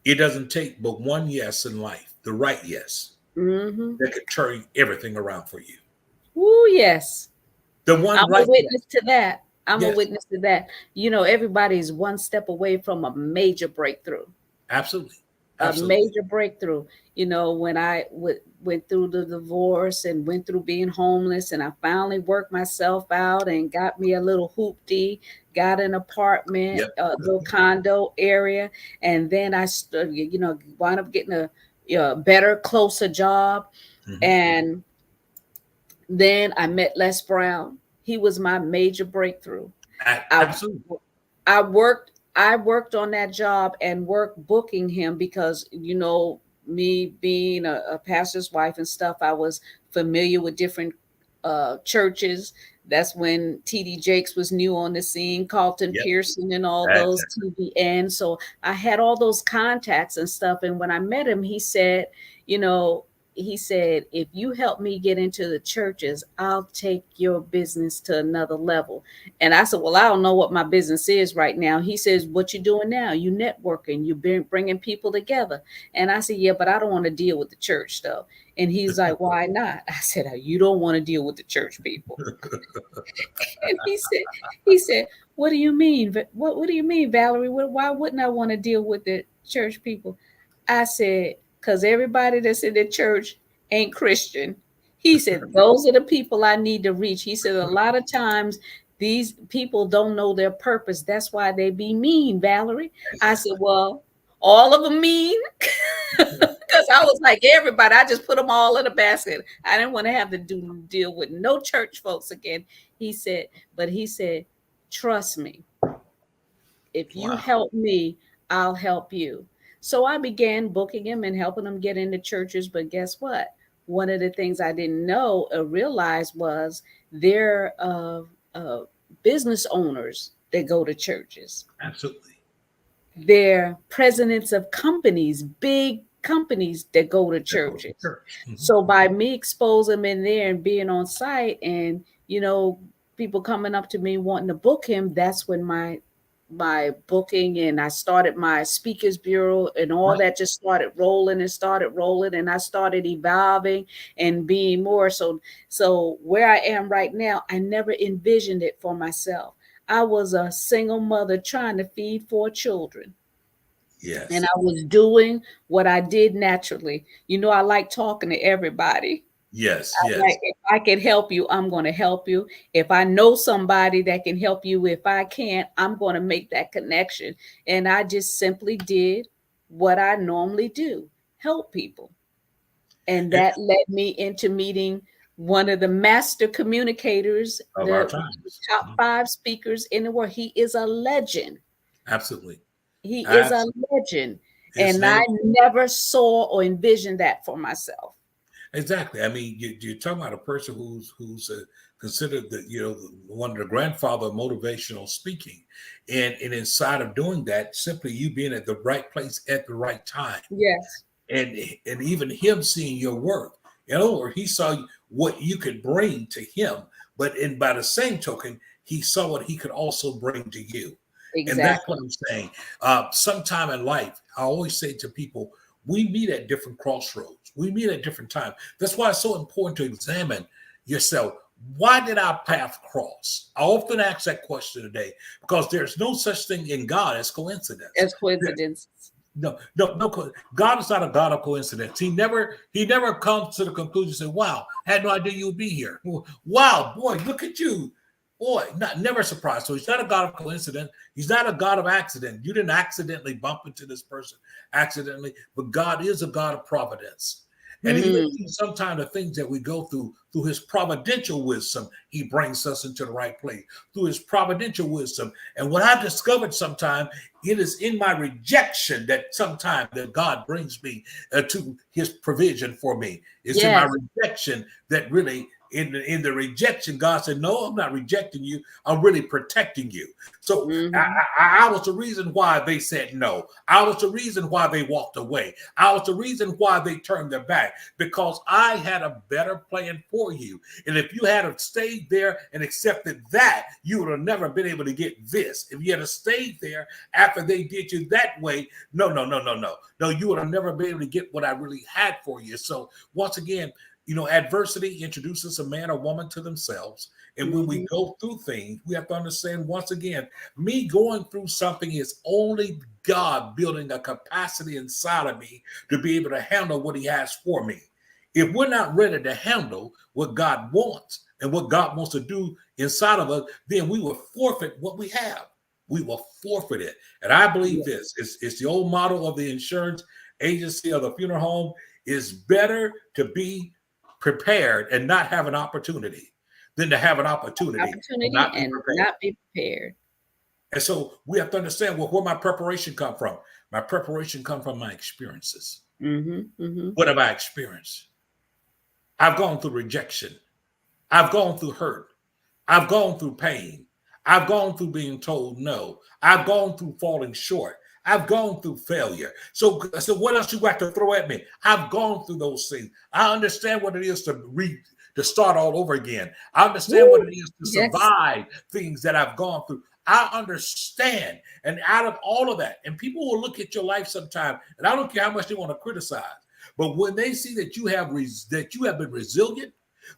It doesn't take but one yes in life, the right yes, Mm-hmm. that could turn everything around for you. Ooh, yes. The one I'm a right witness yes. to that. I'm a Yes, witness to that. Everybody's one step away from a major breakthrough. absolutely. A Absolutely. major breakthrough. When went through the divorce and went through being homeless, and I finally worked myself out and got me a little hoopty, got an apartment, Yep. a little condo area, and then wound up getting a better, closer job, Hmm. and then I met Les Brown. He was my major breakthrough. I Absolutely. I worked on that job and worked booking him because me being a pastor's wife and stuff, I was familiar with different churches. That's when TD Jakes was new on the scene, Carlton Yep. Pearson and all those Exactly. TBN. So I had all those contacts and stuff. And when I met him, you know, he said, if you help me get into the churches, I'll take your business to another level. And I said, well, I don't know what my business is right now. He says, what you doing now? You networking, you bringing people together. And I said, yeah, but I don't want to deal with the church stuff. And he's like, why not? I said, you don't want to deal with the church people. And he said, what do you mean? What do you mean, Valerie? Why wouldn't I want to deal with the church people? I said, because everybody that's in the church ain't Christian. He said, those are the people I need to reach. He said, a lot of times these people don't know their purpose. That's why they be mean, Valerie. I said, Exactly. well, all of them mean. Because I was like everybody, I just put them all in a basket. I didn't want to have to deal with no church folks again. He said, trust me, if you Wow. help me, I'll help you. So I began booking him and helping him get into churches. But guess what? One of the things I didn't know or realize was they're business owners that go to churches. Absolutely. They're presidents of companies, big companies that go to That go to churches. church. Mhm. So by me exposing them in there and being on site and, people coming up to me wanting to book him, that's when my booking, and I started my speakers bureau, and all Right. that just started rolling, and I started evolving and being more so where I am right now. I never envisioned it for myself. I was a single mother trying to feed four children, and Yes. I was doing what I did naturally. I like talking to everybody. Yes. Like, Yes. if I can help you, I'm going to help you. If I know somebody that can help you, if I can't, I'm going to make that connection. And I just simply did what I normally do, help people. And And that led me into meeting one of the master communicators, of our the times. top Mhm. 5 speakers in the world. He is a legend. Absolutely. He is a Absolutely. legend. His And I name. never saw or envisioned that for myself. Exactly. I mean, you're talking about a person who's considered one of the grandfather of motivational speaking, and inside of doing that, simply you being at the right place at the right time, Yes, and even him seeing your work. In other words, he saw what you could bring to him, but in by the same token, he saw what he could also bring to you. And that's what exactly. I'm saying. Sometime in life, I always say to people, we meet at different crossroads. We meet at different times. That's why it's so important to examine yourself. Why did our path cross? I often ask that question today because there's no such thing in God as coincidence. As coincidence. No, no, no. God is not a God of coincidence. He never comes to the conclusion and say, "Wow, I had no idea you would be here. Wow, boy, look at you, boy." Not never surprised. So he's not a God of coincidence. He's not a God of accident. You didn't accidentally bump into this person accidentally, but God is a God of providence. And even Hmm. through sometimes the things that we go through his providential wisdom, he brings us into the right place. Through his providential wisdom. And what I've discovered sometimes, it is in my rejection that sometimes that God brings me to his provision for me. It's in my Yes. rejection that really in the rejection, God said, "No, I'm not rejecting you. I'm really protecting you." So Hmm. I was the reason why they said no. I was the reason why they walked away. I was the reason why they turned their back because I had a better plan for you. And if you had stayed there and accepted that, you would have never been able to get this. If you had stayed there after they did you that way, no, no, no, no, no. No, you would have never been able to get what I really had for you. So once again, adversity introduces a man or woman to themselves. And when we Hmm. go through things, we have to understand once again, me going through something is only God building a capacity inside of me to be able to handle what he has for me. If we're not ready to handle what God wants and what God wants to do inside of us, then we will forfeit what we have. We will forfeit it. And I believe Yeah. this. It's the old model of the insurance agency or the funeral home. Is better to be prepared and not have an opportunity than to have an opportunity and Opportunity not be and prepared. not be prepared. And so we have to understand, well, where my preparation come from. My preparation come from my experiences. Hmm. Hmm. What have I experienced? I've gone through rejection. I've gone through hurt. I've gone through pain. I've gone through being told no. I've gone through falling short. I've gone through failure. So what else you got to throw at me? I've gone through those things. I understand what it is to start all over again. I understand what Woo! it is to Yes. survive things that I've gone through. I understand. And out of all of that, and people will look at your life sometime, and I don't care how much they want to criticize, but when they see that that you have been resilient,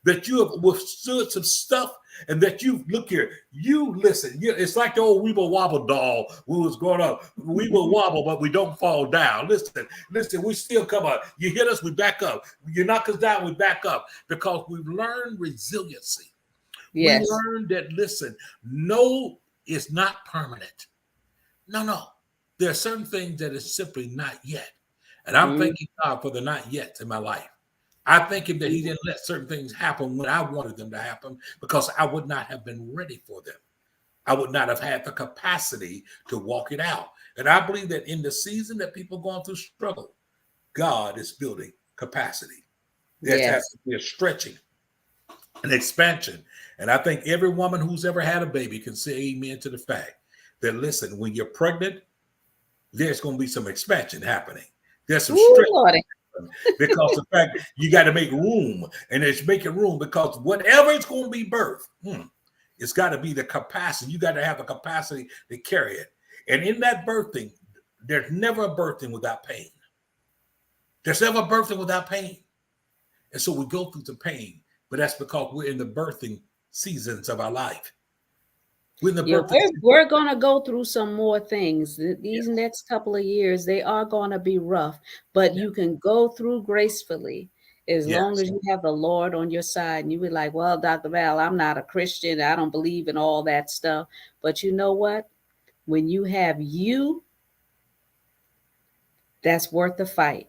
that you have withstood some stuff, and that you look here, you listen. It's like the old Weeble Wobble doll who was growing up. We will wobble, but we don't fall down. Listen, listen. We still come up. You hit us, we back up. You knock us down, we back up because we've learned resiliency. We Yes. learned that. Listen, no is not permanent. No, no. There are certain things that is simply not yet, and I'm Hmm. thanking God for the not yet in my life. I thank him that he Hmm. didn't let certain things happen when I wanted them to happen because I would not have been ready for them. I would not have had the capacity to walk it out. And I believe that in the season that people are going through struggle, God is building capacity. There has Yes. to be a stretching, an expansion. And I think every woman who's ever had a baby can say amen to the fact that, listen, when you're pregnant, there's going to be some expansion happening. There's some Ooh, stretch Lordy. because the fact you got to make room, and it's making room because whatever it's going to be birth, it's got to be the capacity. You got to have the capacity to carry it. And in that birthing, there's never a birthing without pain. There's never a birthing without pain. And so we go through the pain, but that's because we're in the birthing seasons of our life. We're in the Yeah, birthing. we're gonna go through some more things. These Yes. next couple of years, they are gonna be rough, but Yeah. you can go through gracefully as long Yes. as you have the Lord on your side. And you be like, well, Dr. Val, I'm not a Christian. I don't believe in all that stuff. But you know what? When you have you, that's worth the fight.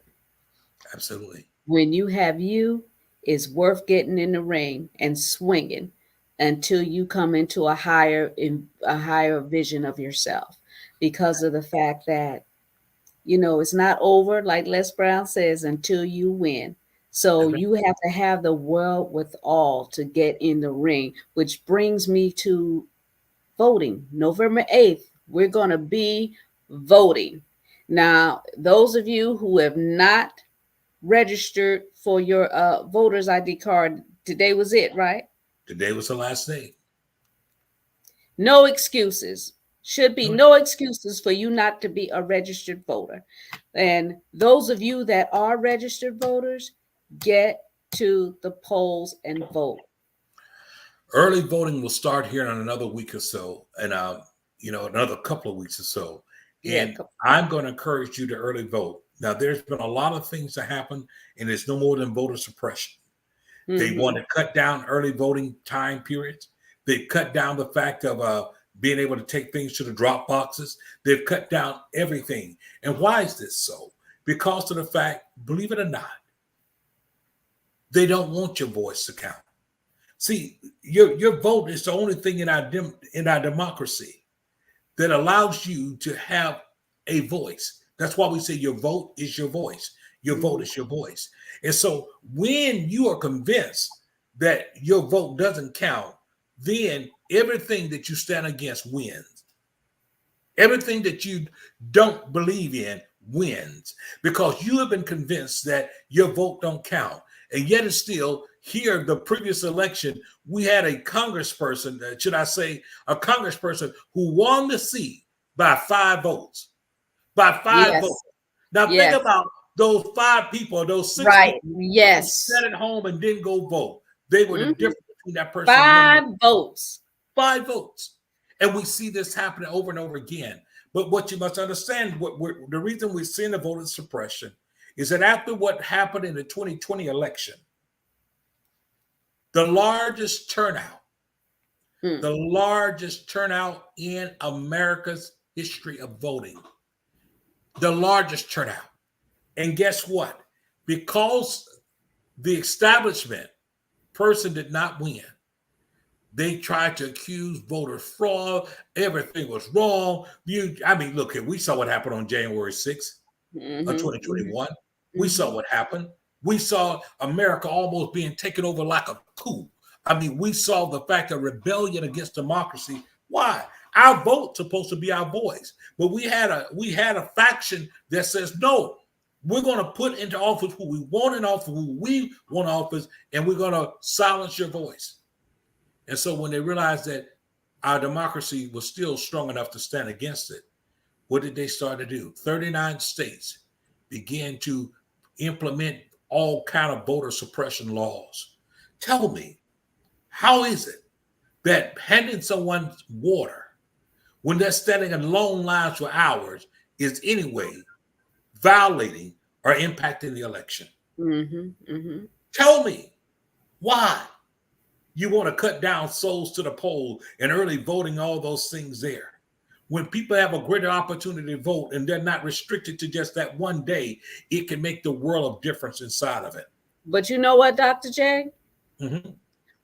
Absolutely. When you have you, it's worth getting in the ring and swinging until you come into a higher vision of yourself, because of the fact that it's not over, like Les Brown says, until you win. So Amen. you have to have the will with all to get in the ring, which brings me to voting. November 8th, we're going to be voting. Now, those of you who have not registered for your voters ID card, today was it, right? Today was the last day. No excuses. Should be no excuses for you not to be a registered voter. And those of you that are registered voters, get to the polls and vote. Early voting will start here in another week or so, and another couple of weeks or so. Yeah. And I'm going to encourage you to early vote. Now, there's been a lot of things that happen, and it's no more than voter suppression. They want Mm-hmm. to cut down early voting time periods. They've cut down the fact of being able to take things to the drop boxes. They've cut down everything. And why is this so? Because of the fact, believe it or not, they don't want your voice to count. See, your vote is the only thing in our democracy that allows you to have a voice. That's why we say your vote is your voice. Your vote is your voice. And so when you are convinced that your vote doesn't count, then everything that you stand against wins. Everything that you don't believe in wins because you have been convinced that your vote don't count. And yet it's still here, the previous election, we had a congressperson, should I say, a congressperson who won the seat by 5 votes. By 5 votes. Yes. Now think Yes. about those 5 people, those 6 Right. folks who Yes. sat at home and didn't go vote. They were the Mhm. difference between that person winning 5 votes. 5 votes. And we see this happening over and over again. But what you must understand, the reason we're seeing the voter suppression is that after what happened in the 2020 election, the largest turnout, Mm. the largest turnout in America's history of voting, the largest turnout. And guess what? Because the establishment person did not win, they tried to accuse voter fraud. Everything was wrong. Look, we saw what happened on January 6th of Mm-hmm. 2021. We saw Mm-hmm. what happened. We saw America almost being taken over like a coup. We saw the fact of rebellion against democracy. Why? Our vote's supposed to be our voice, but we had a faction that says no. We're going to put into office who we want in office, who we want in office, and we're going to silence your voice. And so when they realized that our democracy was still strong enough to stand against it, what did they start to do? 39 states began to implement all kind of voter suppression laws. Tell me, how is it that handing someone water when they're standing in long lines for hours is anyway violating or impacting the election? Mm-hmm. Mm-hmm. Tell me why you want to cut down souls to the poll and early voting, all those things there. When people have a greater opportunity to vote and they're not restricted to just that one day, it can make the world of difference inside of it. But you know what, Dr. J? Mm-hmm.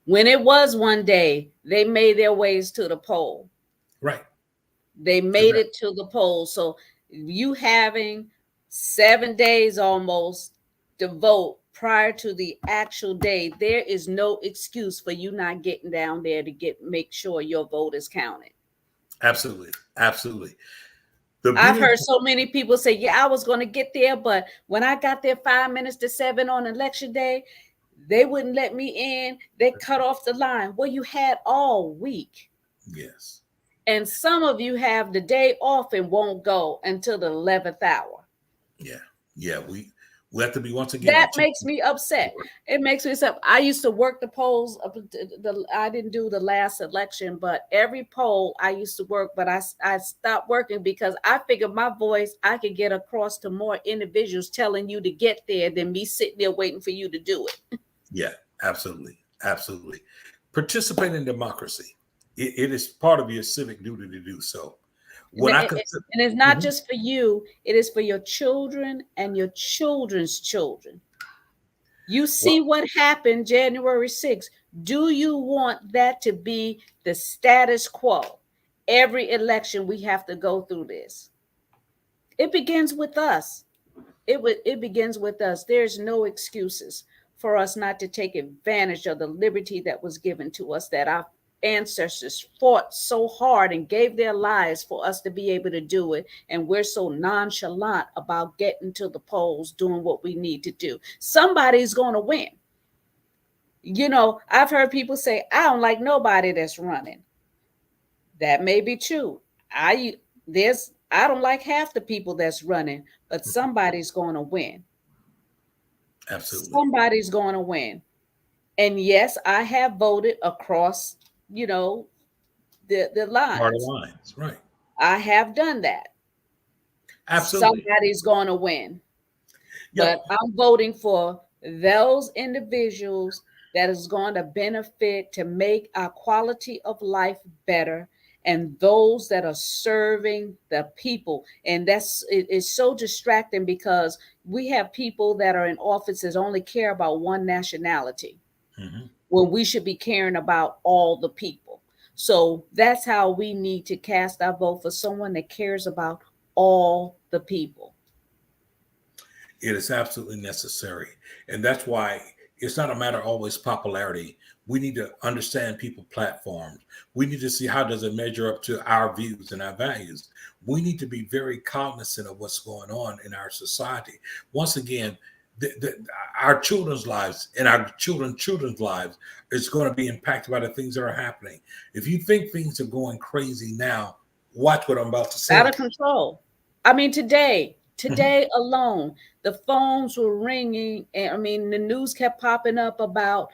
When it was one day, they made their ways to the poll. Right. They made Exactly. it to the polls. So you having 7 days almost to vote prior to the actual day, there is no excuse for you not getting down there to make sure your vote is counted. Absolutely. Absolutely. The I've beauty. heard so many people say, "Yeah, I was going to get there, but when I got there 5 minutes to 7 on election day, they wouldn't let me in. They cut off the line." Well, you had all week. Yes. And some of you have the day off and won't go until the 11th hour. Yeah. Yeah. We have to be once again That on chicken. makes me upset. It makes me upset. I used to work the polls. I didn't do the last election, but every poll I used to work. But I stopped working because I figured my voice I could get across to more individuals telling you to get there than me sitting there waiting for you to do it. Yeah. Absolutely. Absolutely. Participate in democracy. It is part of your civic duty to do so. And, When I consider. and it's not Mhm. just for you; it is for your children and your children's children. You see Well, what happened January 6th. Do you want that to be the status quo? Every election we have to go through this. It begins with us. It begins with us. There's no excuses for us not to take advantage of the liberty that was given to us, that our ancestors fought so hard and gave their lives for us to be able to do it. And we're so nonchalant about getting to the polls, doing what we need to do. Somebody's going to win. I've heard people say, I don't like nobody that's running. That may be true. I don't like half the people that's running, but somebody's going to win. absolutely. Somebody's going to win. And yes, I have voted across, you know, the Party lines. lines. Right. I have done that. Absolutely. Somebody's going to win. Yep. But I'm voting for those individuals that is going to benefit to make our quality of life better, and those that are serving the people. And it's so distracting because we have people that are in offices only care about one nationality Hmm. when we should be caring about all the people. So that's how we need to cast our vote, for someone that cares about all the people. It is absolutely necessary. And that's why it's not a matter of always popularity. We need to understand people platforms. We need to see how does it measure up to our views and our values. We need to be very cognizant of what's going on in our society. Once again, our children's lives and our children's lives is going to be impacted by the things that are happening. If you think things are going crazy now, watch what I'm about to Out say. of control. I mean, today, Mhm. today alone, the phones were ringing, and I mean, the news kept popping up about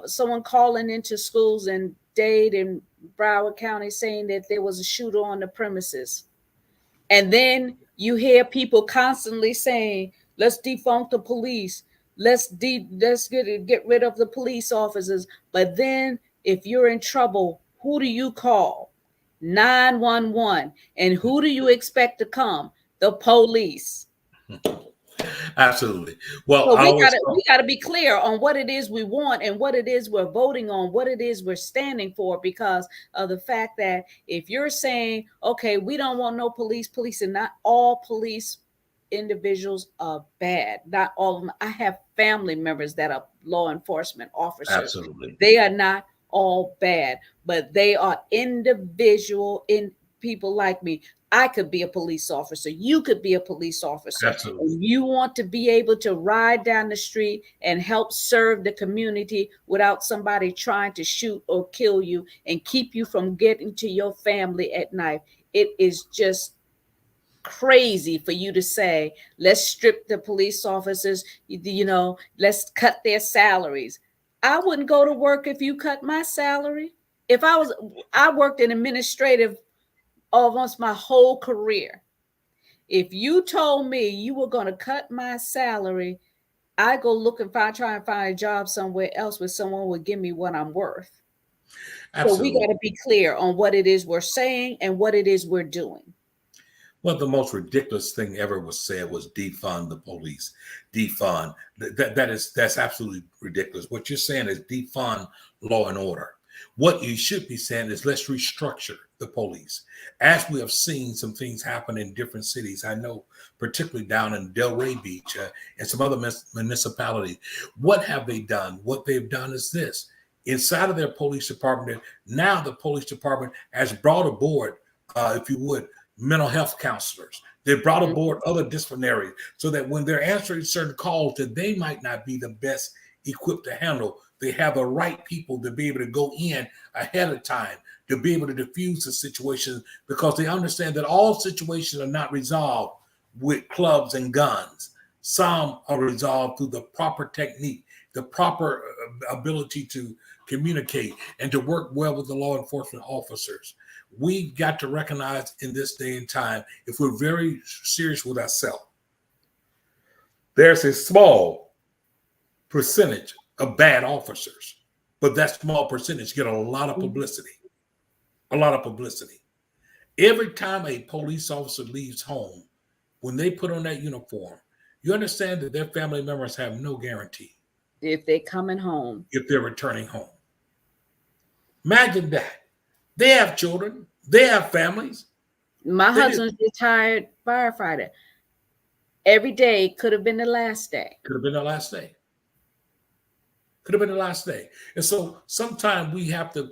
someone calling into schools in Dade and Broward County saying that there was a shooter on the premises. And then you hear people constantly saying, "Let's defund the police. Let's get rid of the police officers." But then, if you're in trouble, who do you call? 911. And who do you expect to come? The police. Absolutely. Well, So I we always gotta call. we gotta be clear on what it is we want and what it is we're voting on, what it is we're standing for, because of the fact that if you're saying, okay, we don't want no police, and not all police individuals are bad. Not all of them. I have family members that are law enforcement officers. Absolutely. They are not all bad, but they are individual in people like me. I could be a police officer. You could be a police officer. Absolutely. And you want to be able to ride down the street and help serve the community without somebody trying to shoot or kill you and keep you from getting to your family at night. It is just crazy for you to say, let's strip the police officers, let's cut their salaries. I wouldn't go to work if you cut my salary. If I worked in administrative almost my whole career. If you told me you were going to cut my salary, I go look and try and find a job somewhere else where someone would give me what I'm worth. So we got Absolutely. to be clear on what it is we're saying and what it is we're doing. Well, the most ridiculous thing ever was said was defund the police. Defund. That's absolutely ridiculous. What you're saying is defund law and order. What you should be saying is let's restructure the police. As we have seen some things happen in different cities, I know particularly down in Delray Beach and some other municipalities, what have they done? What they've done is this. Inside of their police department, now the police department has brought aboard, if you would, mental health counselors. They brought Mhm. aboard other disciplinaries so that when they're answering certain calls that they might not be the best equipped to handle, they have the right people to be able to go in ahead of time to be able to diffuse the situation because they understand that all situations are not resolved with clubs and guns. Some are resolved through the proper technique, the proper ability to communicate and to work well with the law enforcement officers. We've got to recognize in this day and time, if we're very serious with ourselves, there's a small percentage of bad officers, but that small percentage get a lot of publicity. A lot of publicity. Every time a police officer leaves home, when they put on that uniform, you understand that their family members have no guarantee If they're coming home. if they're returning home. Imagine that. They have children, they have families. My They did, husband's retired firefighter. Every day could have been the last day. could have been the last day. Could have been the last day. And so sometimes we have to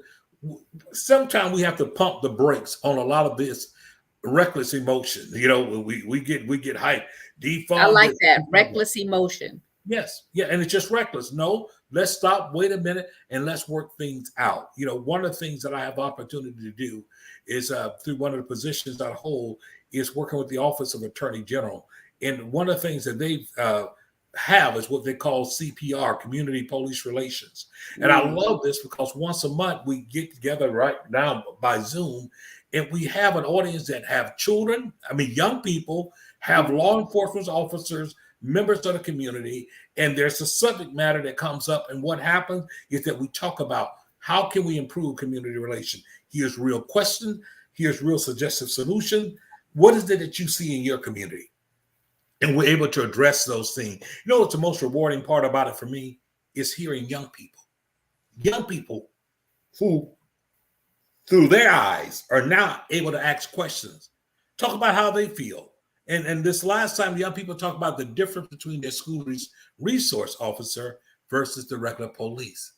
pump the brakes on a lot of this reckless emotion. You know, we get hyped. I Defund like this. that. Defund that. Reckless emotion. Yes, yeah, and it's just reckless. No, let's stop, wait a minute, and let's work things out. You know, one of the things that I have opportunity to do is through one of the positions I hold is working with the Office of Attorney General. And one of the things that they have is what they call CPR, Community Police Relations. And I Mm. love this because once a month we get together right now by Zoom, and we have an audience that have children, I mean, young people, have law enforcement officers, members of the community, and there's a subject matter that comes up. And what happens is that we talk about how can we improve community relations. Here's real questions. Here's real suggestive solution. What is it that you see in your community? And we're able to address those things. You know what's the most rewarding part about it for me is hearing young people who, through their eyes, are now able to ask questions, talk about how they feel. And this last time, young people talk about the difference between their school resource officer versus the regular police.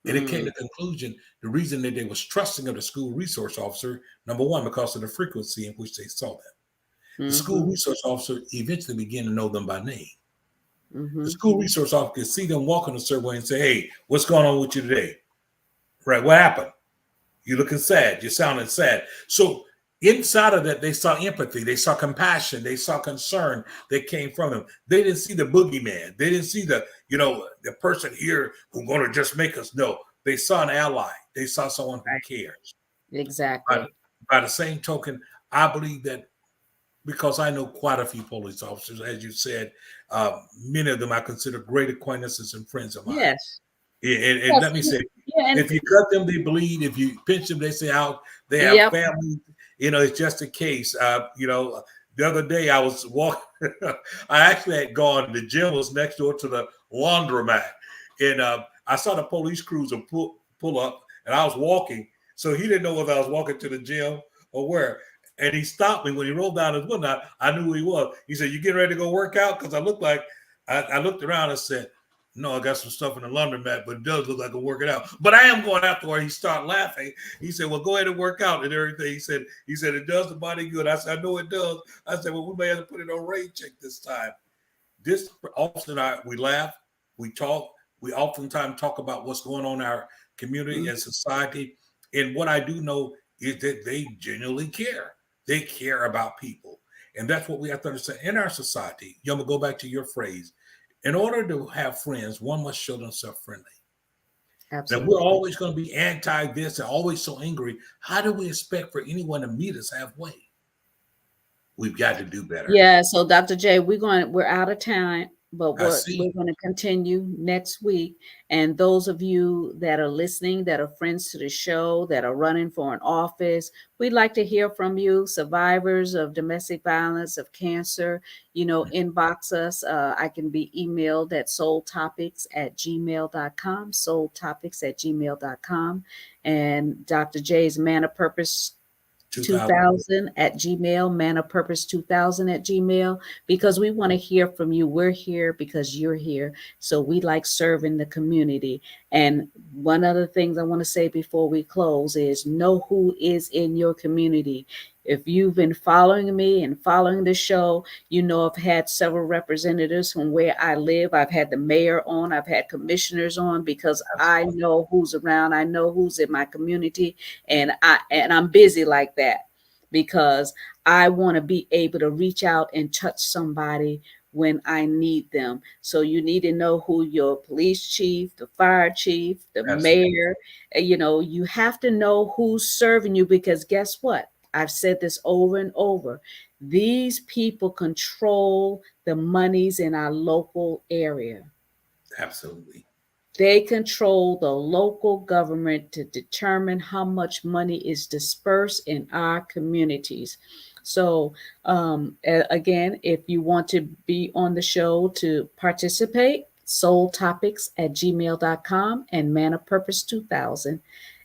And it came Mm. to the conclusion the reason that they was trusting of the school resource officer, number one, because of the frequency in which they saw them. The school Mm-hmm. resource officer eventually began to know them by name. The Mm-hmm. school resource officer could see them walking a certain way and say, "Hey, what's going on with you today? Right? What happened? You're looking sad. You're sounding sad." So inside of that, they saw empathy, they saw compassion, they saw concern that came from them. They didn't see the boogeyman. They didn't see the person here who's going to just make us know. They saw an ally. They saw someone who Right. cares. By, Exactly. by the same token, I believe that because I know quite a few police officers, as you said, many of them I consider great acquaintances and friends of mine. Yes. And Yes. let me say, Yeah. And if you cut them, they bleed. If you pinch them, they say out. They have yep. families. You know, it's just a case. The other day I was walking. I actually had gone. The gym was next door to the laundromat, and I saw the police cruiser pull up, and I was walking. So he didn't know whether I was walking to the gym or where. And he stopped me when he rolled down his window. I knew who he was. He said, "You getting ready to go work out?" Because I looked like I looked around and said, "No, I got some stuff in the laundromat, but it does look like I'm working out. But I am going afterward." He started laughing. He said, "Well, go ahead and work out and everything." He said, "It does the body good." I said, "I know it does." I said, "Well, we may have to put it on rain check this time." This officer and I, we laugh, we talk, we oftentimes talk about what's going on in our community and society. And what I do know is that they genuinely care. They care about people. And that's what we have to understand in our society. I'm going to go back to your phrase. In order to have friends, one must show themselves friendly. Now, we're Absolutely. always going to be anti this and always so angry. How do we expect for anyone to meet us halfway? We've got to do better. Yeah. So Dr. J, we're out of time. but I what we're see. going to continue next week. And those of you that are listening, that are friends to the show, that are running for an office, we'd like to hear from you. Survivors of domestic violence, of cancer, inbox us. I can be emailed at soultopics@gmail.com, soultopics@gmail.com. And Dr. J's Man of Purpose 2000. 2000 at Gmail, Man of Purpose 2000 at Gmail, because we want to hear from you. We're here because you're here. So we like serving the community. And one of the things I want to say before we close is know who is in your community. If you've been following me and following the show, I've had several representatives from where I live. I've had the mayor on, I've had commissioners on, because I Absolutely. know who's around, I know who's in my community, and I'm busy like that because I want to be able to reach out and touch somebody when I need them. So you need to know who your police chief, the fire chief, the Absolutely. mayor, you have to know who's serving you, because guess what? I've said this over and over. These people control the monies in our local area. Absolutely. They control the local government to determine how much money is dispersed in our communities. So, again, if you want to be on the show to participate, soultopics@gmail.com and Man of Purpose 2000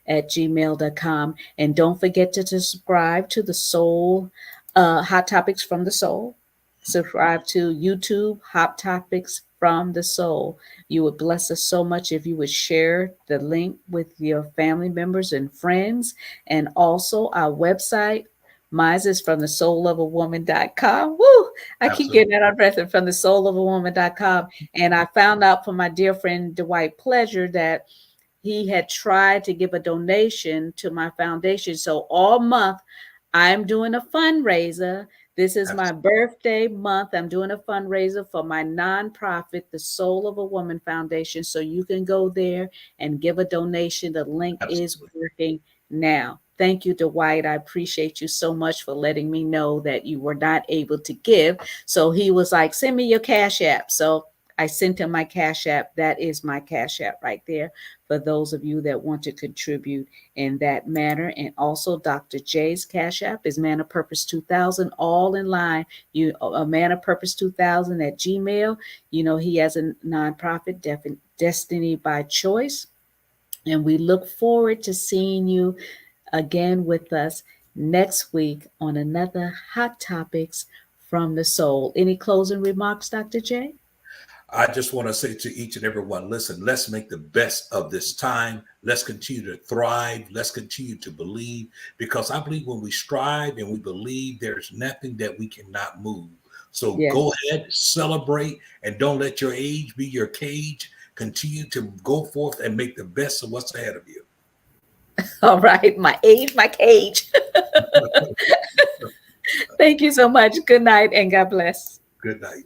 at gmail.com. And don't forget to subscribe to the Soul, Hot Topics from the Soul. Subscribe to YouTube, Hot Topics from the Soul. You would bless us so much if you would share the link with your family members and friends. And also our website, mine is from the soulofawoman.com. Woo! I keep Absolutely. getting that on breath, from the soulofawoman.com. And I found out from my dear friend Dwight Pleasure that he had tried to give a donation to my foundation. So all month, I'm doing a fundraiser. This is my Absolutely. birthday month. I'm doing a fundraiser for my nonprofit, the Soul of a Woman Foundation. So you can go there and give a donation. The link is Absolutely. working now. Thank you, Dwight. I appreciate you so much for letting me know that you were not able to give. So he was like, send me your Cash App. So I sent him my Cash App. That is my Cash App right there for those of you that want to contribute in that manner. And also Dr. J's Cash App is Man of Purpose 2000, all in line. You a Man of Purpose 2000 at Gmail. He has a nonprofit, Destiny by Choice. And we look forward to seeing you again with us next week on another Hot Topics from the Soul. Any closing remarks, Dr. J? I just want to say to each and every one, listen, let's make the best of this time. Let's continue to thrive. Let's continue to believe, because I believe when we strive and we believe, there's nothing that we cannot move. So go Yes. ahead, celebrate, and don't let your age be your cage. Continue to go forth and make the best of what's ahead of you. All right. My age, my cage. Thank you so much. Good night and God bless. Good night.